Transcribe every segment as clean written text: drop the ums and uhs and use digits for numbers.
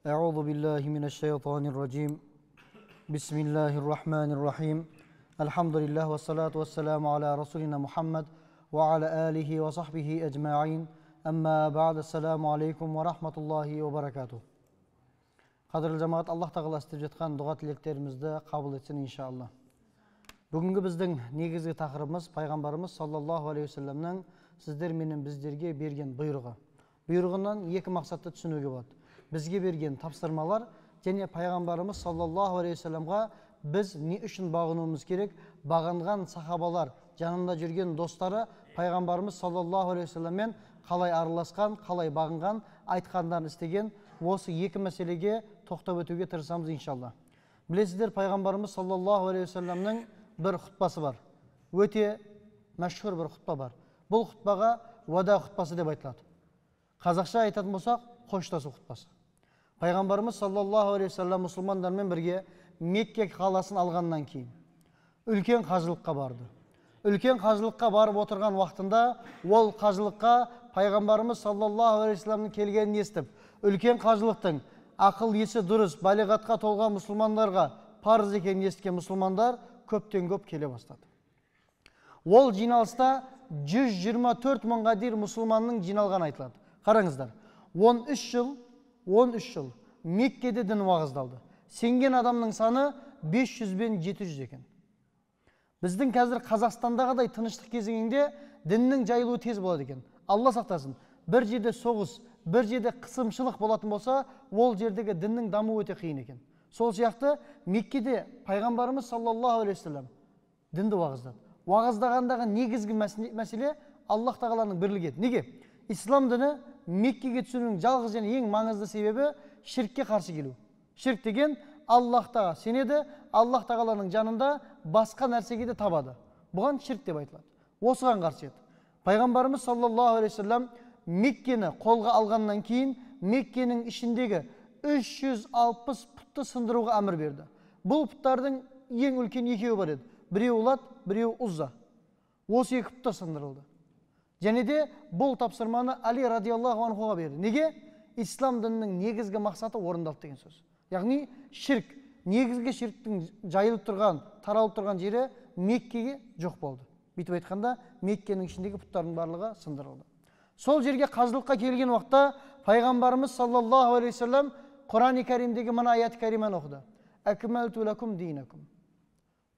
Euzu billahi mineşşeytanirracim. Bismillahirrahmanirrahim. Elhamdülillah ve salatu vesselamu ala Resulina Muhammed ve ala alihi ve sahbihi ecma'in. Amma ba'd. Esselamu aleyküm ve rahmetullahi ve berekatuhu. Qadırlı cemaat, Allah Teala istеп жатқан dua tileklerimizді kabul etsin inşallah. Бүгінгі біздің негізгі тақырыбымыз пайғамбарымыз саллаллаху алейхи вассаламның сіздер менен біздерге берген бұйрығы. Бұйрығынан екі мақсатты түсінуге болады. Бізге берген тапсырмалар және пайғамбарымыз саллаллаху алейхи вассаламға біз не үшін бағынуымыз керек? Бағынған сахабалар, жанында жүрген достары пайғамбарымыз саллаллаху алейхи вассаламмен қалай араласқан, қалай бағынған, айтқандарын істеген, осы екі мәселеге тоқтап өтуге тырысамыз иншалла. Білесіздер, пайғамбарымыз саллаллаху алейхи вассаламның бір құтпасы бар. Өте мәшһүр бір құтпа бар. Бұл құтпаға уада құтпасы деп айтылады. Қазақша айтатын болсақ, қоштасу құтпасы. Пайғамбарымыз саллаллаху алейхи вассалам мұсылмандармен бірге Мекке қаласын алғаннан кейін үлкен қажылыққа барды. Үлкен қажылыққа барып отырған уақытында ол қажылыққа пайғамбарымыз саллаллаху алейхи вассаламның келгенін естіп, үлкен қажылықтың ақыл есі дұрыс, балиғатқа толған мұсылмандарға парыз екенін естіген мұсылмандар көптен көп келе бастады. Ол жиналыста 124 мыңға дейін мұсылманның жиналған айтылады. Қараңыздар, 13 жыл Меккеде дін уағыздалды. Сенген адамның саны 500 бен 700 екен. Біздің қазір Қазақстандағыдай тыныштық кезеңінде діннің жайылуы тез болады екен. Алла сақтасын. Бір жерде соғыс, бір жерде қысымшылық болатын болса, ол жердегі діннің дамуы өте қиын екен. Сол сияқты Меккеде пайғамбарымыз саллаллаху алейхи вассалам дінді уағыздады. Уағыздағандағы негізгі мәселе Аллах Тағаланың бірлігі. Неге? Ислам діні Меккеге түсуінің жалғыз және ең маңызды себебі ширкке қарсы келу. Ширк деген Аллахтаға сенеді, Аллах Тағаланың жанында басқа нәрсеге де табады. Бұған ширк деп айтылады. Осыған қарсы еді. Пайғамбарымыз саллаллаху алейхи вассалам Меккені қолға алғаннан кейін Меккенің ішіндегі 360 пұтты сындыруға әмір берді. Бұл пұттардың ең үлкен екеуі бар еді. Біреуі Лат, біреуі Узза. Осы екі пұт сындырылды. Және де бұл тапсырманы Али радиаллаху анхуға берді. Неге? Ислам дінінің негізгі мақсаты орындалды деген сөз. Яғни ширк, негізгі ширктің жайылып тұрған, таралып тұрған жері Меккеге жоқ болды. Бүйтіп айтқанда Меккенің ішіндегі пұттардың барлығы сындырылды. Сол жерге қажылыққа келген уақытта пайғамбарымыз саллаллаху алейхи вассалам Құран-ы Кәрімдегі мына аят кәриманы оқыды. Акмалту лакум динакум.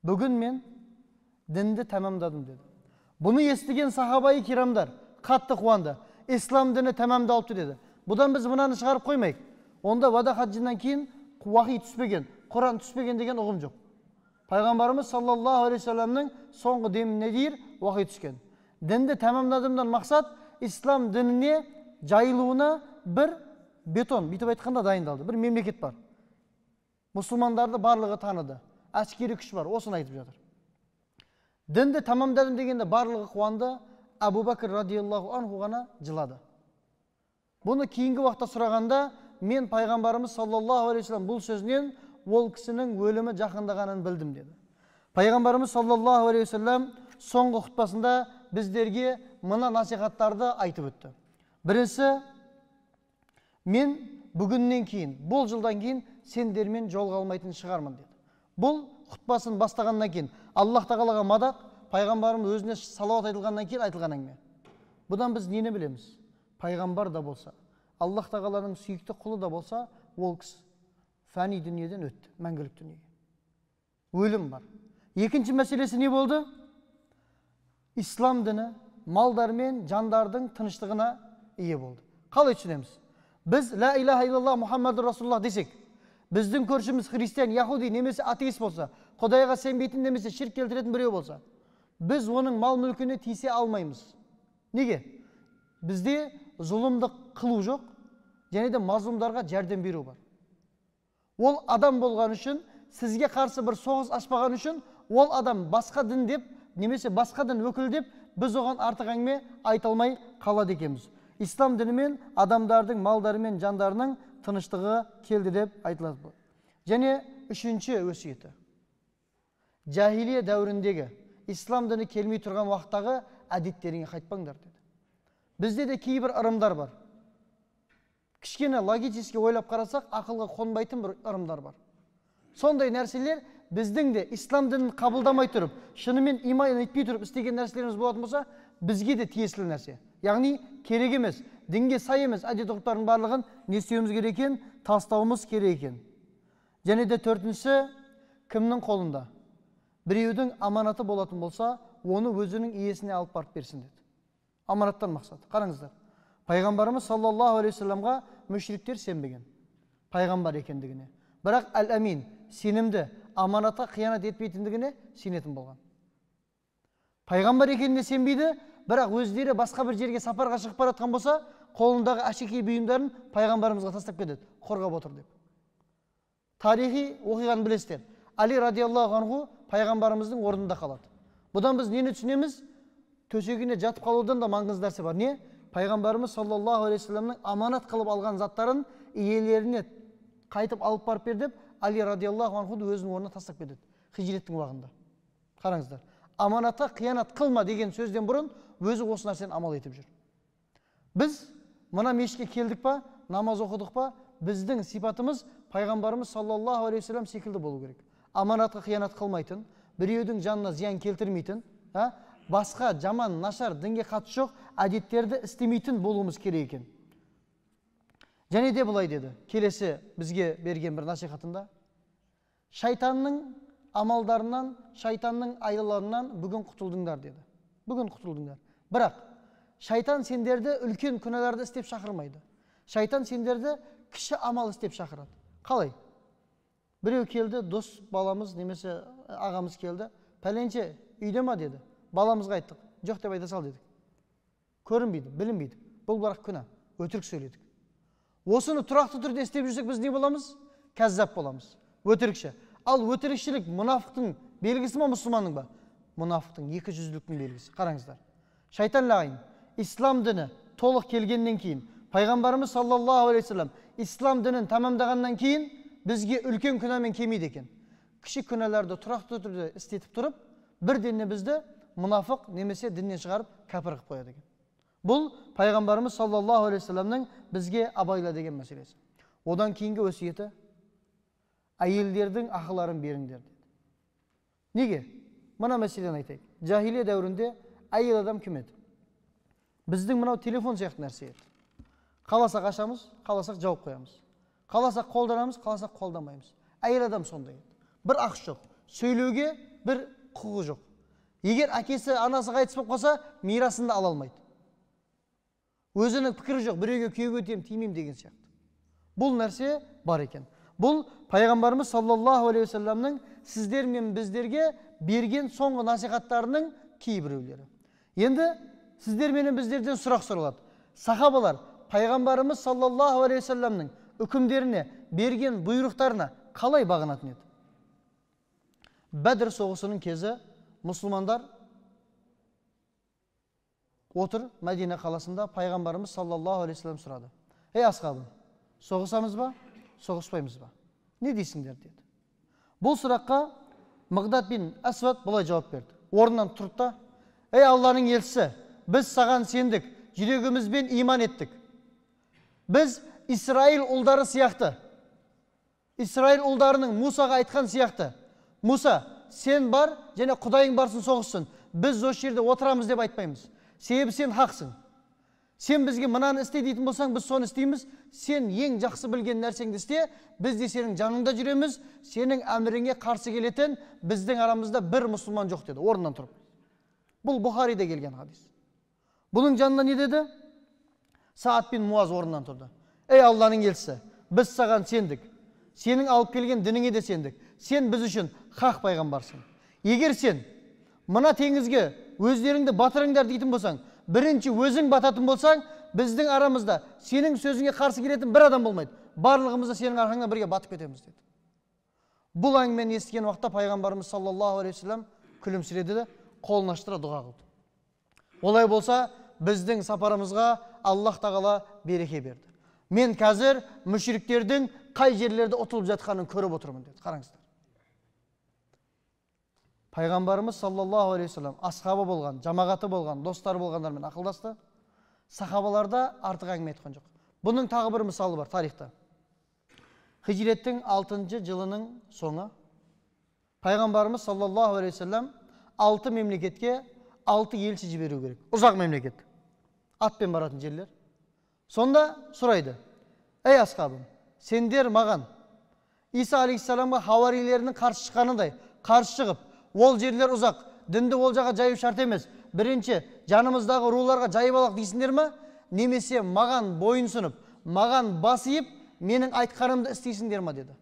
Бүгін мен дінді тәмамдадым деді. Бұны естіген сахабаи кирамдар қатты қуанды. Ислам діні тәмамдалыпты деді. Бұдан біз мынаны шығарып қоймайық. Онда вада хаджынан кейін уахи түспеген, Құран түспеген деген ұғым жоқ. Пайғамбарымыз саллаллаху алейхи вассаламның соңғы деміне дейін уахи түскен. Дінді тәмамдадымдан мақсат ислам дініне жайылуына бір бетон, бүйтіп айтқанда дайындалды. Бір мемлекет бар. Мұсылмандарды барлығы таныды. Әскери күш бар, осыны айтып жатыр. Дінді тәмамдадым дегенде барлығы қуанды. Абу Бәкір радиаллаху анху ғана жылады. Бұны кейінгі уақытта сұрағанда, мен пайғамбарымыз саллаллаху алейхи вассалам бұл сөзінен ол кісінің өлімі жақындағанын білдім деді. Пайғамбарымыз саллаллаху алейхи вассалам соңғы құтпасында біздерге мына насихаттарды айтып өтті. Бірінші, мен бүгіннен кейін, бұл жылдан кейін сендермен жолға алмайтын шығармын деді. Бұл құтпасын бастағаннан кейін Аллах Тағалаға мадақ, пайғамбарымыз өзіне салауат айтылғаннан кейін айтылған әңгіме. Бұдан біз нені білеміз? Пайғамбар да болса, Аллах Тағаланың сүйікті құлы да болса, ол кісі фәни дүниеден өтті, мәңгілік дүниеге. Өлім бар. Екінші мәселесі не болды? Ислам діні малдар мен жандардың тыныштығына ие болды. Қалай түсінеміз? Біз ла илаха иллаллах Мұхаммаду Расулуллах десек, біздің көршіміз христиан, яхуди немесе атеист болса, Құдайға сенбейтін немесе ширк келтіретін біреу болса, біз оның мал мүлкіне тиісе алмаймыз. Неге? Бізде зұлымдық қылу жоқ, және де мазлумдарға жәрдем беру бар. Ол адам болған үшін, сізге қарсы бір соғыс ашпаған үшін, ол адам басқа дін деп, немесе басқа дін өкіл деп, біз оған артық әңгіме айта алмай қалады екенбіз. Ислам дінімен адамдардың малдары мен жандарының тыныштығы келді деп айтылады. Және үшінші өсиеті. Жахилия дәуіріндегі ислам діні келмей тұрған уақыттағы әдеттеріңе қайтпаңдар деді. Бізде де кейбір ырымдар бар. Кішкене логически ойлап қарасақ, ақылға қонбайтын бір ырымдар бар. Сондай нәрселер біздің де ислам дінін қабылдамай тұрып, шынымен иман етпей тұрып істеген нәрселеріміз болатын болса, бізге де тиесілі нәрсе. Яғни керек емес, дінге сай емес әдет-ғұрыптардың барлығын не істеуіміз керек екен, тастауымыз керек екен. Және де төртіншісі, кімнің қолында біреудің аманаты болатын болса, оны өзінің иесіне алып барып берсін деді. Аманаттан мақсат. Қараңыздар. Пайғамбарымыз саллаллаху алейхи вассаламға мүшриктер сенбеген. Пайғамбар екендігіне. Бірақ әл-әмин, сенімді, аманатқа қиянат етпейтіндігіне сенетін болған. Пайғамбар екеніне сенбейді, бірақ өздері басқа бір жерге сапарға шығып бара жатқан болса, қолындағы әшекей бұйымдарын пайғамбарымызға тастап кетеді, қорғап отыр деп. Тарихи оқиғаны білесіздер. Али радиаллаху анху пайғамбарымыздың орнында қалады. Бұдан біз нені түсінеміз? Төсегіне жатып қалудан да маңызды нәрсе бар. Не? Пайғамбарымыз саллаллаху алейхи вассаламның аманат қылып алған заттарын иелеріне қайтып алып барып бер деп, Али радиаллаху анхуды өзінің орнына тастап кетеді. Хижреттің уақытында. Қараңыздар. Аманатқа қиянат қылма деген сөзден бұрын өзі осы нәрсені амал етіп жүр. Біз мына мешітке келдік па, намаз оқыдық па, біздің сипатымыз пайғамбарымыз саллаллаху алейхи вассалам секілді болу керек. Аманатқа қиянат қылмайтын, біреудің жанына зиян келтірмейтін, басқа жаман, нашар, дінге қатысы жоқ әдеттерді істемейтін болуымыз керек екен. Және де бұлай деді. Келесі бізге берген бір насихатында, шайтанның амалдарынан, шайтанның айлаларынан бүгін құтылдыңдар деді. Бүгін құтылдыңдар. Бірақ шайтан сендерді үлкен күнәларды істеп шақырмайды. Шайтан сендерді кіші амал істеп шақырады. Қалай? Біреу келді, дос баламыз немесе ағамыз келді. Пәленше үйде ма деді. Баламызға айттық. Жоқ деп айта сал дедік. Көрінбейді, білінбейді. Бұл бірақ күнә. Өтірік сөйледік. Осыны тұрақты түрде істеп жүрсек біз не боламыз? Кәззап боламыз. Өтірікші. Ал өтірікшілік мұнафықтың белгісі ме, мұсылманның ба? Мұнафықтың, екі жүзділіктің белгісі. Қараңыздар. Шайтан лағайын, ислам діні толық келгеннен кейін, пайғамбарымыз саллаллаху алейхи вассалам ислам дінін тамамдағаннан кейін бізге үлкен күнәмен келмейді екен. Кіші күнәларды тұрақты түрде істетіп тұрып, бірден бізді мұнафық немесе діннен шығарып кәпір қылып қояды екен. Бұл пайғамбарымыз саллаллаху алейхи вассаламның бізге абайла деген мәселесі. Одан кейінгі өсиеті әйелдердің ақыларын беріңдер деді. Неге? Мына мәселені айтайық. Жахилия дәуірінде әйел адам кім еді? Біздің мынау телефон сияқты нәрсе еді. Қаласақ ашамыз, қаласақ жауып қоямыз. Қаласақ қолданамыз, қаласақ қолданбаймыз. Әйел адам сондай еді. Бір ақысы жоқ, сөйлеуге бір құқығы жоқ. Егер әкесі, анасы қайтыс болып қалса, мирасын да ала алмайды. Өзінің пікірі жоқ, біреуге күйеуге өтем, тимеймін деген сияқты. Бұл нәрсе бар екен. Бұл пайғамбарымыз саллаллаху алейхи вассаламның сіздер мен біздерге берген соңғы насихаттарының кейбіреулері. Енді сіздер менен біздерден сұрақ сұралады. Сахабалар пайғамбарымыз саллаллаху алейхи вассаламның үкімдеріне берген бұйрықтарына қалай бағынатын еді? Бәдір соғысының кезі мұсылмандар отыр Мәдина қаласында, пайғамбарымыз саллаллаху алейхи вассалам сұрады. Ей асхабым, соғысамыз ба, соғыспаймыз ба? Не дейсіңдер деді. Бұл сұраққа Мығдат бин Асвад бұлай жауап берді. Орнынан тұрды да, ей Алланың елшісі, біз саған сендік, жүрегімізбен иман еттік. Біз Исраил ұлдары сияқты, Исраил ұлдарының Мусаға айтқан сияқты, Муса, сен бар, және Құдайың барсын соғыссın. Біз осы жерде отырамыз деп айтпаймыз. Себебі сен хақсың. Сен бізге мынаны істе дейтін болсаң, біз соны істейміз. Сен ең жақсы білген нәрсеңді істе, біз де сенің жаныңда жүреміз. Сенің әміріңе қарсы келетін біздің арамызда бір мұсылман жоқ деді, орнынан тұрып. Бұл Бұхариде келген хадис. Бұның жанында не деді? Саад бин Муаз орнынан тұрды. Ей Алланың елшісі, біз саған сендік. Сенің алып келген дініңе де сендік. Сен біз үшін хақ пайғамбарсың. Егер сен мына теңізге өздеріңді батырыңдар дейтін болсаң, бірінші өзің бататын болсаң, біздің арамызда сенің сөзіңе қарсы келетін бір адам болмайды. Барлығымыз да сенің арқаңнан бірге батып кетеміз деді. Бұл әңгімені естіген уақытта пайғамбарымыз саллаллаху алейхи вассалам күлімсіреді де қолын аштыра дұға қылды. Олай болса, біздің сапарымызға Аллах тағала береке берді. Мен қазір мүшриктердің қай жерлерде ұтылып жатқанын көріп отырмын деді. Қараңыздар. Пайғамбарымыз саллаллаху алейхи вассалам асхабы болған, жамағаты болған, достары болғандармен ақылдасты. Сахабаларда артық әңгіме айтқан жоқ. Bunun tағы бір мысалы бар тарихта. Hicretin 6. жылының соңы Пайғамбарымыз саллаллаху алейхи вассалам 6 мемлекетке 6 елші жіберу керек. Ұзақ мемлекет. Атпен баратын жерлер. Сонда сұрайды: "Ей асхабым, сендер маған Иса алейхиссаламға хауарилерінің қарсы шыққанындай қарсы шығып, ол жерлер ұзақ, дінді ол жаққа жайып шарт емес. Бірінші, жанымыздағы руларға жайып алақ дейсіңдер ме? Немесе маған бойынсынып, маған басып, менің айтқанымды істейсіңдер ме?" деді.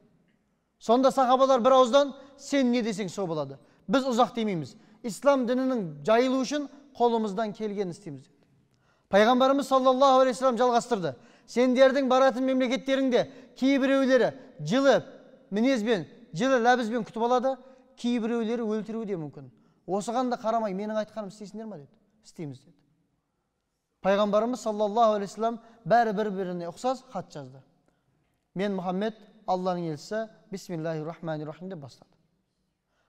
Сонда сахабалар бір ауыздан: "Сен не десең со болады. Біз ұзақ демейміз. İslam dininin жайылу үшін қолымыздан келгенін істейміз" деді. Пайғамбарымыз саллаллаху алейхи вассалам жалғастырды: "Сендердің баратын мемлекеттеріңде кейбіреулері жылы мінезбен, жылы ләбізбен күтіп алады, кейбіреулері өлтіруі де мүмкін. Осыған да қарамай менің айтқаным істейсіңдер ме?" деді. "Істейміз" деді. Пайғамбарымыз саллаллаху алейхи вассалам бәрі бір-біріне ұқсас хат жазды. "Мен Мұхаммед, Алланың елшісі, бисмиллахир-рахманир-рахим" деп бастады.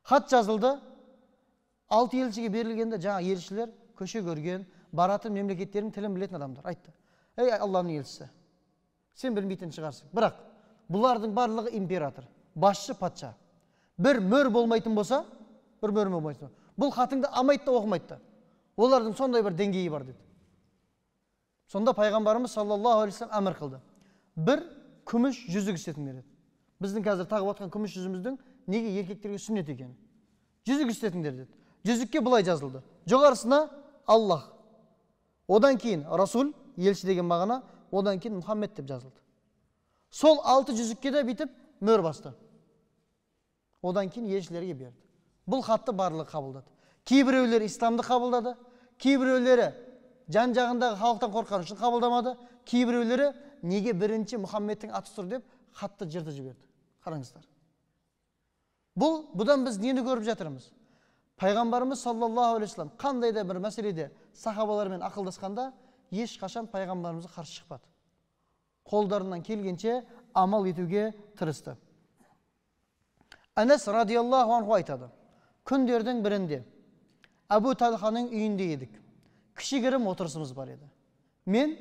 Хат жазылды. 6 елшіге берілгенде жаңа елшілер көше көрген, баратын мемлекеттердің тілін білетін адамдар айтты: "Ей Алланың елшісі, сен білмейтін шығарсың. Бірақ бұлардың барлығы император, басшы, патша. Bir mör болмайтын болса, бұл хатыңды алмайды да оқымайды. Олардың сондай бір деңгейі бар" деді. Сонда Пайғамбарымыз саллаллаху алейхи вассалам әмір қылды: "Bir күміс жүзік істетіңдер" деді. Біздің қазір тағып жатқан күміс жүзіміздің неге еркектерге сүннет екені. "Жүзік істетіңдер" деді. Жүзікке былай жазылды: жоғарысына Аллах, одан кейін Расул, елші деген мағына, одан кейін Мұхаммед деп жазылды. Сол 6 жүзікке де бітіп мөр басты. Одан кейін елшілерге берді. Бұл хатты барлығы қабылдады. Кейбіреулері исламды қабылдады, кейбіреулері жан-жағындағы халықтан қорққан үшін қабылдамады, кейбіреулері неге бірінші Мұхаммедтің аты тұр деп хатты жыртып жіберді. Қараңыздар. Бұдан біз нені көріп жатырмыз? Пайғамбарымыз саллаллаху алейхи вассалам қандай да бір мәселеде сахабалармен ақылдасқанда ешқашан пайғамбарымызға қарсы шықпады. Қолдарынан келгенше амал етуге тырысты. Анас радиаллаху анху айтады: "Күндердің бірінде Абу Талханың үйінде едік. Кішігірім отырысымыз бар еді. Мен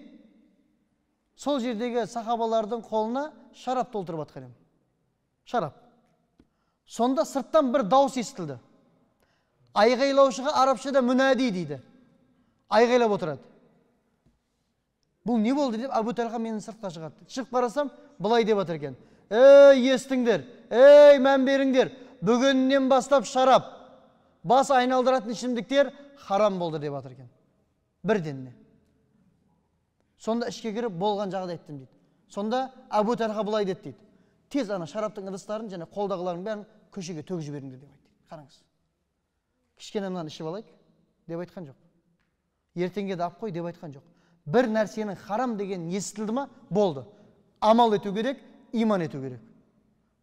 сол жердегі сахабалардың қолына шарап толтырып жатқан едім. Шарап. Сонда сырттан бір дауыс естілді. Айғайлаушыға арабшада мүнади дейді. Айғайлап отырады. Бұл не болды деп Абу Талха менің сыртқа шығарды. Шығып қарасам, былай деп жатыр екен: "Ей, естіңдер, ей, мән беріңдер, бүгіннен бастап шарап, бас айналдыратын ішімдіктер харам болды" деп жатыр екен. Бірденне. Сонда ішке кіріп болған жағдай айттым дейді. Сонда Абу Талха былай деді дейді: "Тез ана шараптың ыдыстарын және қолдағыларын бәрін көшеге төгіп жіберіңдер" деп айтты. Қараңыз. Кішкене мынаны ішіп алайық деп айтқан жоқ. Ертеңге де алып қой деп айтқан жоқ. Bir нәрсенің харам деген естілді ма, болды. Амал ету керек, иман ету керек.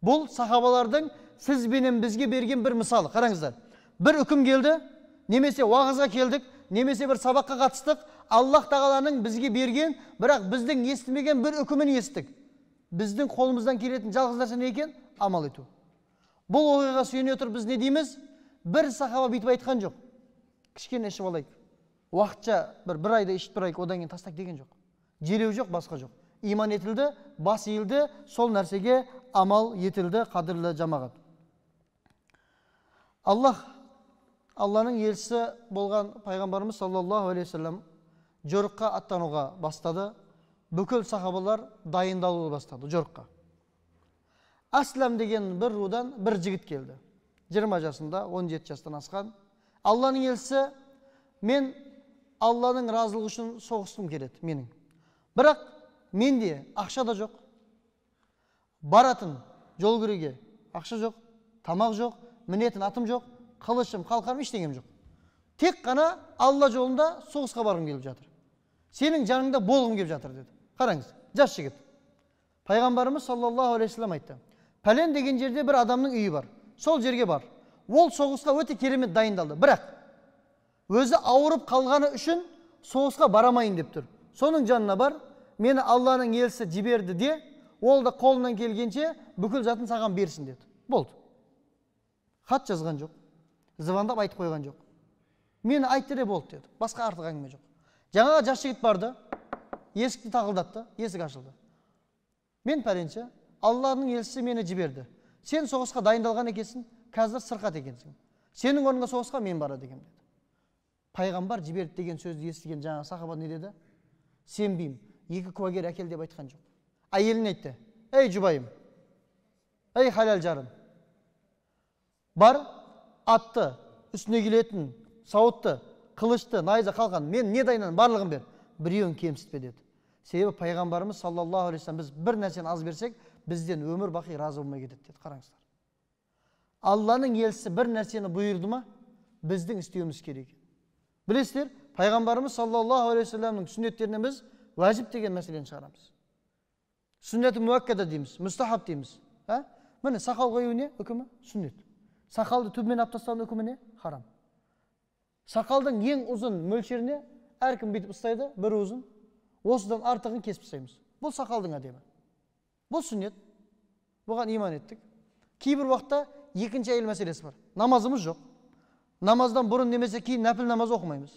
Бұл сахабалардың сізбенен бізге берген бір мысалы. Қараңыздар. Bir үкім келді, немесе уағызға келдік, немесе бір сабаққа қатыстық, Аллах тағаланың бізге берген, бірақ біздің естімеген бір үкімін естік. Біздің қолымыздан келетін жалғыз нәрсе не екен? Амал ету. Бұл оқиғаға сүйене отырып біз не дейміз? Bir сахаба бүйтіп айтқан жоқ. Кішкене ішіп алайық. Уақытша бір айда ішіп тұрайық, одан кейін тастайық деген жоқ. Желеу жоқ, басқа жоқ. Иман етілді, бас иілді, сол нәрсеге амал етілді, қадірлі жамағат. Алланың елшісі болған пайғамбарымыз саллаллаху алейхи вассалам жорыққа аттануға бастады. Бүкіл сахабалар дайындалуға бастады жорыққа. Аслам деген бір рудан бір жігіт келді. 20 жасында, 17 жастан асқан. Алланың елшісі: "Мен Алланың разылығы үшін соғыстым келеді менің. Бірақ менде ақша да жоқ. Баратын жол кіруге ақша жоқ, тамақ жоқ, мінетін атым жоқ, қылышым, қалқаным ештеңем жоқ. Тек қана Алла жолында соғысқа барғым келіп жатыр. Сенің жаныңда болғым келіп жатыр" деді. Қараңыз, жас жігіт. Пайғамбарымыз саллаллаху алейхи вассалам айтты: "Пәлен деген жерде бір адамның үйі бар. Сол жерге бар. Ол соғысқа өте керемет дайындалды. Бірақ өзі ауырып қалғаны үшін соғысқа барамайын деп тұр. Соның жанына бар, мені Алланың елшісі жіберді де, ол да қолынан келгенше бүкіл затын саған берсін" деді. Болды. Хат жазған жоқ. Звондап айтып қойған жоқ. Мені айтты де болды деді. Басқа артық әңгіме жоқ. Жаңа жас жігіт барды. есікті тақылдатты, есік ашылды. Мен пәленше, Алланың елшісі мені жіберді. Сен соғысқа дайындалған екенсің, қазір сырқат екенсің. Сенің орныңа соғысқа мен барады екенмін деді. Пайғамбар жіберді деген сөзді естіген жаңағы сахаба не деді? Сенбеймін, 2 куәгер әкел деп айтқан жоқ. Әйеліне айтты: ей жұбайым, ей халал жарым, бар, атты, үстіне келетін, сауытты, қылышты, найза қалған, мен не дайынан барлығын бер, біреуін кемсітпе деді. Себебі пайғамбарымыз саллаллаху алейхи вассалам, біз бір нәрсені аз берсек, бізден өмір бақи разы болмай кетеді деді. Қараңыздар. Алланың елшісі бір нәрсені бұйырды ма, біздің істеуіміз керек. Білесіздер, пайғамбарымыз саллаллаху алейхи вассаламның сүннеттерінен біз уәжіп деген мәселені шығарамыз. Сүннеті муаккада дейміз, мұстахаб дейміз. Міне сақал қою не? Үкімі сүннет. Сақалды түбімен алып тастаған үкімі не? Харам. Сақалдың ең ұзын мөлшеріне әркім бүйтіп ұстайды, бір ұзын. Осыдан артығын кесіп тастаймыз. Бұл сақалдың әдемі. Бұл сүннет. Бұған иман еттік. Кейбір уақытта екінші әйел мәселесі бар. Намазымыз жоқ. Намаздан бұрын немесе кейін нәпіл намаз оқымаймыз.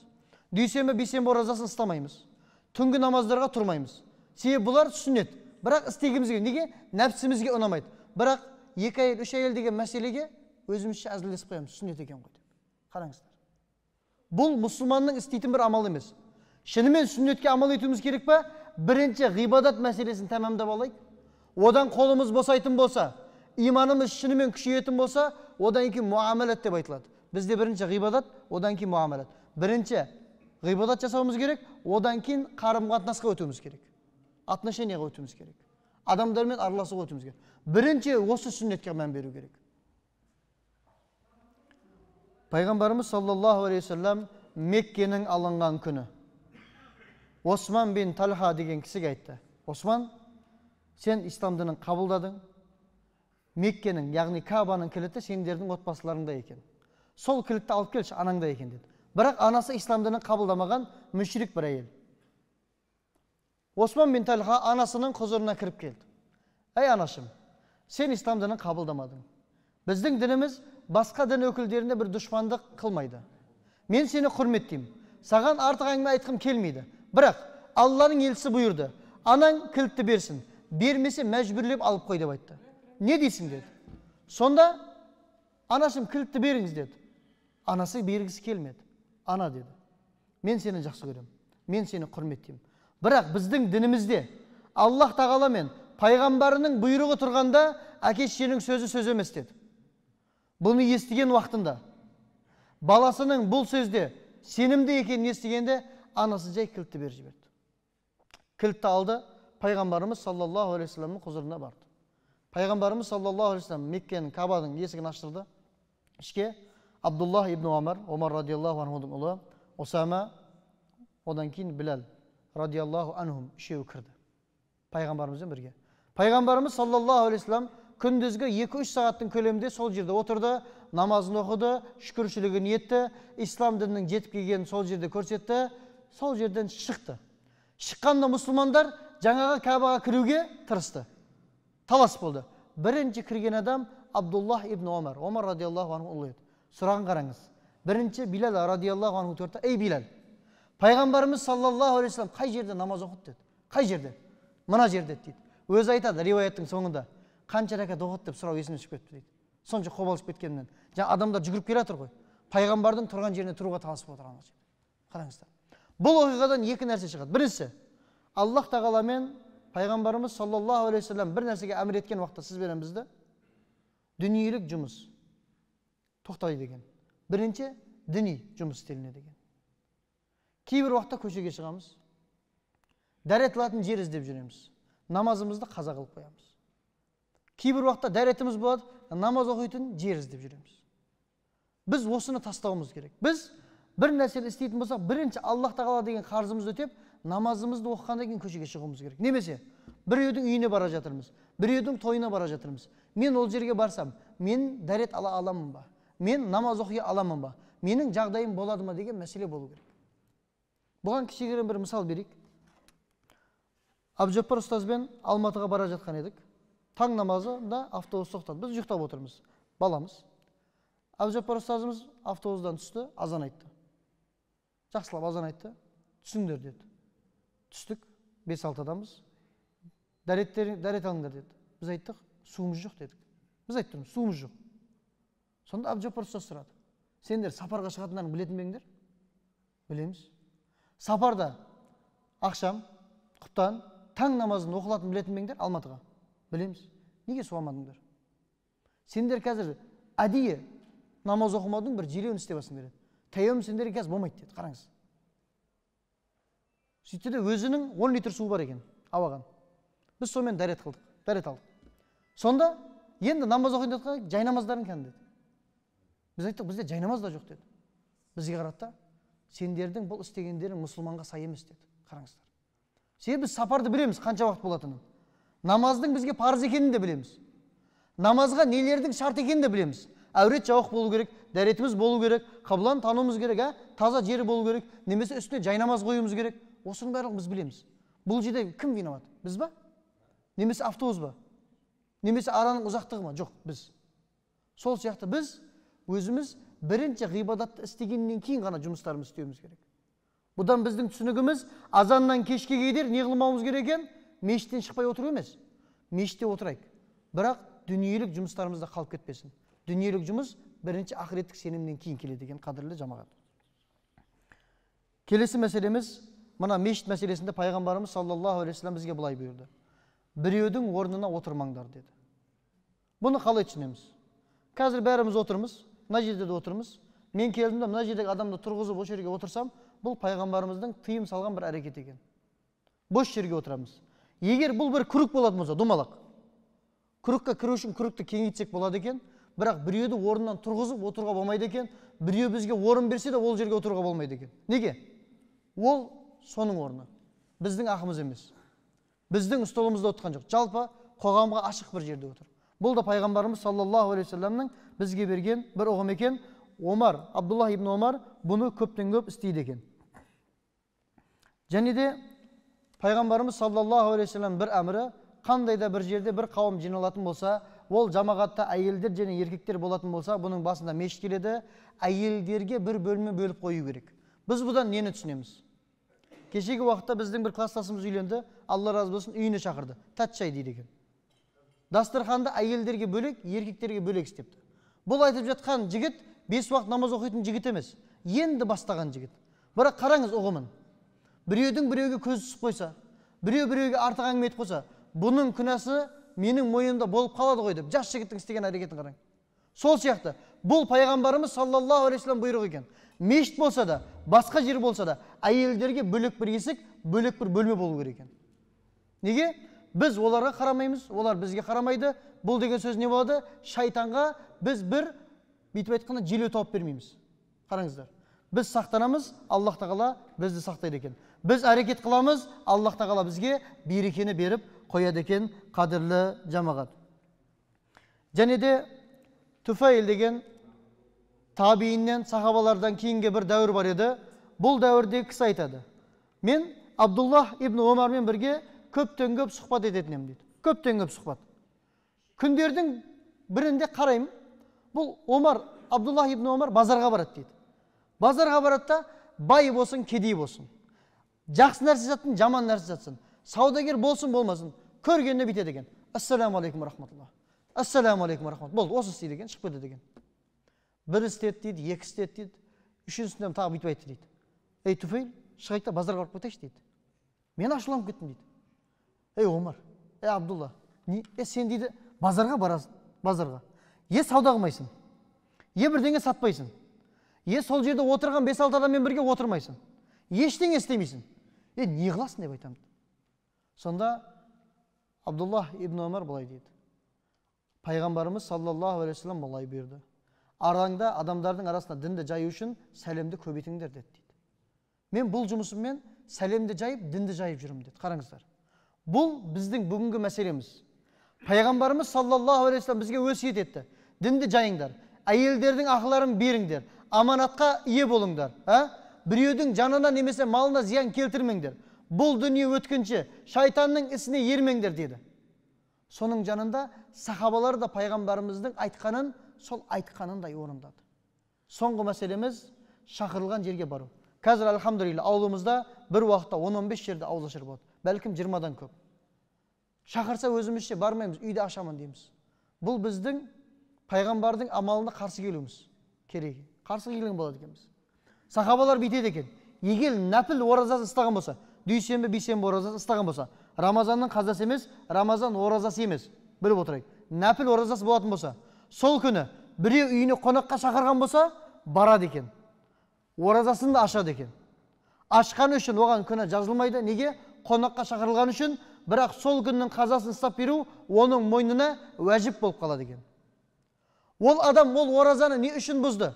Дүйсенбі, бейсенбі оразасын ұстамаймыз. Түнгі намаздарға тұрмаймыз. Себебі бұлар сүннет. Бірақ істегімізге, неге? Нәпсімізге ұнамайды. Бірақ 2 әйел, 3 әйел деген мәселеге өзімізше әзілдесіп қоямыз. Сүннет екен ғой деп. Қараңыздар. Бұл мұсылманның істейтін бір амал емес. Шынымен сүннетке амал етуіміз керек па? Бірінші ғибадат мәселесін тәмамдап алайық. Одан қолымыз босайтын болса, иманымыз шынымен күшейетін болса, одан кейін муамалат деп айтылады. Бізде бірінші ғибадат, одан кейін муамалат. Бірінші ғибадат жасауымыз керек, одан кейін қарым-қатынасқа өтуіміз керек. Отношенияға өтуіміз керек. Адамдармен араласуға өтуіміз керек. Бірінші осы сүннетке мән беру керек. Пайғамбарымыз саллаллаху алейхи вассалам Меккенің алынған күні Осман бин Талха деген кісіге айтты: Осман, сен ислам дінін қабылдадың. Меккенің, яғни Кабаның кілті сендердің отбасыларыңда екен. Сол кілтті алып келші, анаңда екен деді. Бірақ анасы ислам дінін қабылдамаған мүшрик бір әйел. Осман бин Талха анасының құзырына кіріп келді. Ей анашым, сен ислам дінін қабылдамадың. Біздің дініміз басқа дін өкілдеріне бір дұшпандық қылмайды. Мен сені құрметтеймін. Саған артық әңгіме айтқым келмейді. Бірақ Алланың елшісі бұйырды. Анаң кілтті берсін. Бермесе мәжбүрлеп алып қой деп айтты. Не дейсің деді. Сонда анашым кілтті беріңіз деді. Анасы бергісі келмеді. Ана деді: мен сені жақсы көремін. Мен сені құрметтеймін. Бірақ біздің дінімізде Аллах тағала мен пайғамбарының бұйрығы тұрғанда әке-шешенің сөзі сөз емес деді. Бұны естіген уақытында баласының бұл сөзде сенімді екенін естігенде анасы жай кілтті беріп жіберді. Кілтті алды, пайғамбарымыз саллаллаху алейхи вассаламның құзырына барды. Пайғамбарымыз саллаллаху алейхи вассалам Меккенің Кабаның есігін аштырды. Ішке Абдуллах ибн Омар радиаллаху анхудың ұлы, Осама, одан кейін Билал радиаллаху анхум үшеуі кірді. Пайғамбарымызбен бірге. Пайғамбарымыз саллаллаху алейхи вассалам күндізгі 2-3 сағаттың көлемінде сол жерде отырды, намазын оқыды, шүкіршілігін етті, ислам дінінің жетіп келгенін сол жерде көрсетті, сол жерден шықты. Шыққанда мұсылмандар жаңағы Кабаға кіруге тырысты. Талас болды. Бірінші кірген адам Абдуллах ибн Омар радиаллаху анху ұлы еді. Сұрағын қараңыз. Бірінші Билал радиаллаху анху төртті: ей Билал, пайғамбарымыз саллаллаху алейхи вассалам қай жерде намаз оқыды деді. Қай жерде? Мына жерде дейді. Өзі айтады риуаяттың соңында: қанша рәкат оқыды деп сұрау есіме түсіп кетті дейді. Сонша қобалжып кеткеннен. Жаңа адамдар жүгіріп келе жатыр ғой. Пайғамбардың тұрған жеріне тұруға таласып отырған жерде. Қараңыздар. Бұл оқиғадан екі нәрсе шығады. Біріншісі, Аллах тағала мен пайғамбарымыз саллаллаху алейхи вассалам бір нәрсеге әмір еткен уақытта сіз бен бізді дүниелік жұмыс тоқтайды деген. Бірінші діни жұмыс істеліне деген. Кейбір уақытта көшеге шығамыз, дәрет алатын жер іздеп жүреміз. Намазымызды қаза қылып қоямыз. Кейбір уақытта дәретіміз болады, намаз оқитын жер іздеп жүреміз. Біз осыны тастауымыз керек. Біз бір нәрсені істейтін болсақ, бірінші Аллах тағала деген қарызымызды өтеп, намазымызды оқығаннан кейін көшеге шығуымыз керек. Немесе біреудің үйіне бара жатырмыз, біреудің тойына бара жатырмыз. Мен ол жерге барсам, мен дәрет ала аламын ба? Мен намаз оқи аламын ба? Менің жағдайым болады ма деген мәселе болу керек. Бұған кішігірім бір мысал берейік. Абжаппар ұстазбен Алматыға бара жатқан едік. Таң намазында автобус тоқтады. Біз ұйықтап отырмыз, баламыз. Абжаппар ұстазымыз автобустан түсті, азан айтты. Жақсылап азан айтты. Түсіңдер деді. Түстік. 5-6 адамбыз. Дәрет алыңдар деді. Біз айттық, суымыз жоқ дедік. Біз айттық, суымыз жоқ. Сонда Абдужаппар ұстаз сұрады. Сендер сапарға шығатындарын білетін бе едіңдер? Білеміз. Сапарда ақшам, құптан, таң намазын оқылатын білетін бе едіңдер Алматыға? Білеміз. Неге су алмадыңдар? Сендер қазір әдейі намаз оқымадың, бір желеуін істеп басың деді. Тәйем сендерге қазір болмайды деді. Қараңыз. Сөйтті де өзінің 10 литр суы бар екен, ауаған. Біз сонымен дәрет қылдық, дәрет алдық. Сонда енді намаз оқиын деді, жай намаздарын кән деді. Біз айттық, бізде жай намаз да жоқ деді. Бізге қаратта, сендердің бұл істегендерің мұсылманға сай емес деді. Қараңыздар. Себебі біз сапарды білеміз, қанша уақыт болатынын. Намаздың бізге парыз екенін де білеміз. Намазға нелердің шарт екенін де білеміз. Әурет жауық болу керек, дәретіміз болу керек, қабланы тануымыз керек, таза жері болу керек, немесе үстіне жай намаз қоюымыз керек. Осының барлығын біз білеміз. Бұл жерде кім виноват? Біз ба? Немесе автобус ба? Немесе араның ұзақтығы ма? Жоқ, біз. Сол сияқты біз өзіміз бірінші ғибадатты істегеннен кейін ғана жұмыстарымыз істеуіміз керек. Бұдан біздің түсінігіміз азаннан кешке дейін не қылмауымыз керек екен? Мешіттен шықпай отыру емес. Мешітте отырайық. Бірақ дүниелік жұмыстарымызда қалып кетпесін. Дүниелік жұмыс бірінші ақыреттік сенімнен кейін келеді екен, қадірлі жамағат. Келесі мәселеміз, мына мешіт мәселесінде пайғамбарымыз саллаллаху алейхи вассалам бізге былай бұйырды. Біреудің орнына отырмаңдар деді. Бұны қалай түсінеміз? Қазір бәріміз отырмыз, мына жерде де отырмыз. Мен келдім де мына жердегі адамды тұрғызып осы жерге отырсам, бұл пайғамбарымыздың тыйым салған бір әрекет екен. Бос жерге отырамыз. Егер бұл бір күрік болатын болса, домалақ. Күрікке кіру үшін күрікті кеңейтсек болады екен, бірақ біреуді орнынан тұрғызып отыруға болмайды екен, біреу бізге орын берсе де ол жерге отыруға болмайды екен. Неге? Ол соның орны. Біздің ақымыз емес. Біздің столымызда отырған жоқ. Жалпы қоғамға ашық бір жерде отыр. Бұл да пайғамбарымыз саллаллаху алейхи вассаламның бізге берген бір ұғым екен. Абдуллах ибн Омар бұны көптен көп істейді екен. Және де пайғамбарымыз саллаллаху алейхи вассалам бір әмірі, қандай да бір жерде бір қауым жиналатын болса, ол жамағатта әйелдер және еркектер болатын болса, бұның басында мешіт келеді, әйелдерге бір бөлме бөліп қою керек. Біз бұдан нені түсінеміз? Кешегі уақытта біздің бір кластасымыз үйленді, Алла разы болсын, үйіне шақырды. Тәтті шай дейді екен. Дастарханды әйелдерге бөлек, еркектерге бөлек істепті. Бұл айтып жатқан жігіт 5 уақыт намаз оқитын жігіт емес, енді бастаған жігіт. Бірақ қараңыз ұғымын. Біреудің біреуге көз түсіп қойса, біреу біреуге артық әңгіме етіп қойса, бұның күнәсі менің мойнымда болып қалады ғой деп, жас жігіттің істеген әрекетін қараң. Сол сияқты, бұл пайғамбарымыз саллаллаху алейхи вассалам бұйрық екен. Мешіт болса да, басқа жер болса да, әйелдерге бөлек бір есік, бөлек бір бөлме болу керек екен. Неге? Біз оларға қарамаймыз, олар бізге қарамайды. Бұл деген сөз не болады? Шайтанға біз бір, бүйтіп айтқанда, желеу тауып бермейміз. Қараңыздар. Біз сақтанамыз, Аллах тағала бізді сақтайды екен. Біз әрекет қыламыз, Аллах тағала бізге берекені беріп қояды екен, қадірлі жамағат. Және де Түфәйл деген табииннен, сахабалардан кейінгі бір дәуір бар еді. Бұл дәуірде кісі айтады: мен Абдуллах ибн Омармен бірге көптен көп сұхбат ететінем дейді. Көптен көп сұхбат. Күндердің бірінде қараймын, бұл Абдуллах ибн Омар базарға барады дейді. Базарға барады да, бай болсын, кедей болсын. Жақсы нәрсе сатсын, жаман нәрсе сатсын. Саудагер болсын, болмасын. Көргеніне бітеді екен. Ассаламу алейкум рахматуллах. Ассаламу алейкум рахмат. Болды, осы істейді екен, шығып кетеді екен. Бір істеді дейді, екі істеді дейді. Үшіншісінде тағы бүйтіп айтты дейді. Ей Түфейл, шығайық та базарға барып кетейікші дейді. Мен ашуланып кеттім дейді. Ей Омар, ей Абдулла, сен дейді базарға барасың, базарға. Сауда қылмайсың. Бірдеңе сатпайсың. Сол жерде отырған 5-6 адаммен бірге отырмайсың. Ештеңе істемейсің. Не қыласың деп айтамын. Сонда Абдуллах ибн Омар былай дейді. Пайғамбарымыз саллаллаху алейхи вассалам былай бұйырды: араңда адамдардың арасында дінді жаю үшін сәлемді көбейтіңдер деді дейді. Мен бұл жұмысыммен сәлемді жайып, дінді жайып жүрмін деді. Қараңыздар. Бұл біздің бүгінгі мәселеміз. Пайғамбарымыз саллаллаху алейхи вассалам бізге өсиет етті: дінді жайыңдар, әйелдердің ақыларын беріңдер, аманатқа ие болыңдар. Біреудің жанына немесе малына зиян келтірмеңдер. Бұл дүние өткінші, шайтанның ісіне ермеңдер деді. Соның жанында сахабалар да пайғамбарымыздың айтқанын, сол айтқанындай орындады. Соңғы мәселеміз шақырылған жерге бару. Қазір альхамдулилля ауылымызда бір уақытта 10-15 жерде ауызашар болады. бәлкім 20-дан көп. Шақырса өзімізше бармаймыз, үйде ашамын дейміз. Бұл біздің пайғамбардың амалына қарсы келуіміз керек. Қарсы келген болады екенбіз. Сахабалар бүйтеді екен. Егер нәпіл оразасын ұстаған болса, дүйсенбі, бейсенбі оразасын ұстаған болса, Рамазанның қазасы емес, Рамазан оразасы емес. Біліп отырайық. Нәпіл оразасы болатын болса, сол күні біреу үйіне қонаққа шақырған болса, барады екен. Оразасын да ашады екен. Ашқан үшін оған күні жазылмайды. Неге? Қонаққа шақырылған үшін, бірақ сол күннің қазасын ұстап беру оның мойнына уәжіп болып қалады екен. Ол адам ол оразаны не үшін бұзды?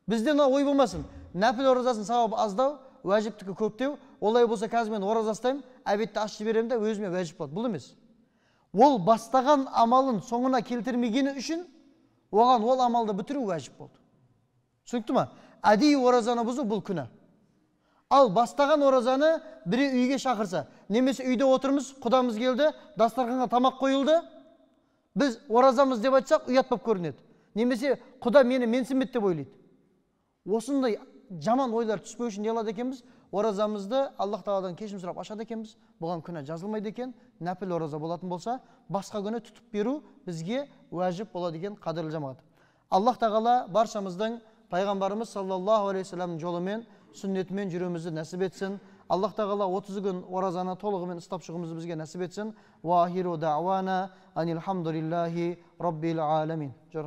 Бізден ой болмасын. Нәпіл оразасын сауабы аздау, уәжіптікі көптеу. Олай болса қазір мен ораза ұстаймын, әбетті ашып жіберемін де өзіме уәжіп болады. Бұл емес. Ол бастаған амалын соңына келтірмегені үшін оған ол амалды бітіру уәжіп болды. Түсінікті ме? Әдейі оразаны бұзу бұл күнә. Ал бастаған оразаны біреу үйге шақырса, немесе үйде отырмыз, құдамыз келді, дастарханға тамақ қойылды, біз оразамыз деп айтсақ, ұят болып көрінеді. Немесе құда мені менсінбеді деп ойлайды. Осындай жаман ойлар түспеу үшін не қылады екенбіз? Оразамызды Аллах Тағаладан кешірім сұрап ашады екенбіз. Бұған күнә жазылмайды екен. Нәпіл ораза болатын болса, басқа күні тұтып беру бізге уәжіп болады екен, қадірлі жамағат. Аллах Тағала баршамыздың пайғамбарымыз саллаллаху алейхи вассаламның жолымен, сүннетімен жүруімізді нәсіп етсін. Аллах Тағала 30 күн оразаны толығымен ұстап шығуымызды бізге нәсіп етсін. Ва ахиру дa'вана анилхамдулиллахи раббил аламин.